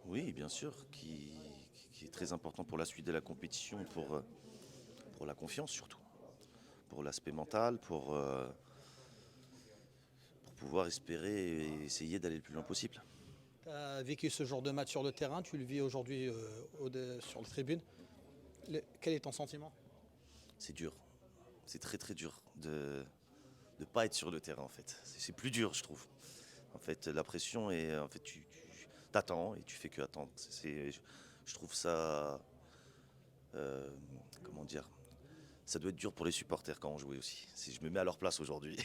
Oui, bien sûr, qui est très important pour la suite de la compétition, pour la confiance surtout, pour l'aspect mental, pour pouvoir espérer et essayer d'aller le plus loin possible. Tu as vécu ce genre de match sur le terrain, tu le vis aujourd'hui sur la tribune. Quel est ton sentiment? C'est dur, c'est très très dur de ne pas être sur le terrain en fait. C'est plus dur je trouve. En fait, la pression est, en fait, tu t'attends et tu fais que attendre. Je trouve ça, euh, comment dire, ça doit être dur pour les supporters quand on jouait aussi. Si je me mets à leur place aujourd'hui.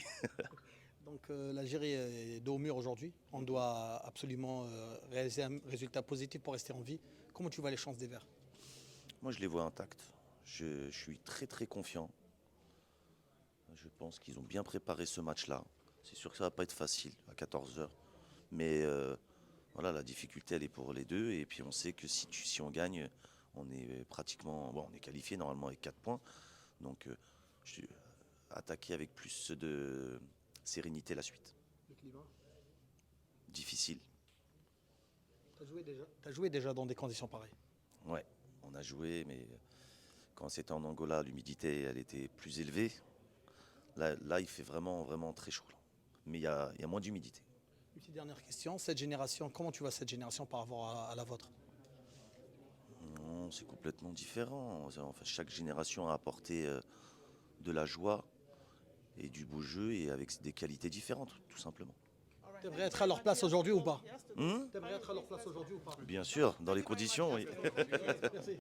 Donc l'Algérie est dos au mur aujourd'hui. On doit absolument réaliser un résultat positif pour rester en vie. Comment tu vois les chances des Verts? Moi, je les vois intacts. Je suis très très confiant. Je pense qu'ils ont bien préparé ce match-là. C'est sûr que ça va pas être facile à 14 heures. Mais voilà, la difficulté, elle est pour les deux. Et puis on sait que si on gagne, on est pratiquement. Bon, on est qualifié normalement avec 4 points. Donc je suis attaqué avec plus de sérénité la suite. Le climat. Difficile. T'as joué déjà dans des conditions pareilles. Ouais, on a joué, mais quand c'était en Angola, l'humidité, elle était plus élevée. Là, il fait vraiment, vraiment très chaud, là. Mais il y a moins d'humidité. Une petite dernière question. Cette génération, comment tu vois cette génération par rapport à la vôtre? Non, c'est complètement différent. Enfin, chaque génération a apporté de la joie et du beau jeu et avec des qualités différentes, tout simplement. T'aimerais être à leur place aujourd'hui ou pas? Hmm. T'aimerais être à leur place aujourd'hui ou pas? Bien sûr, dans les conditions, oui. Merci.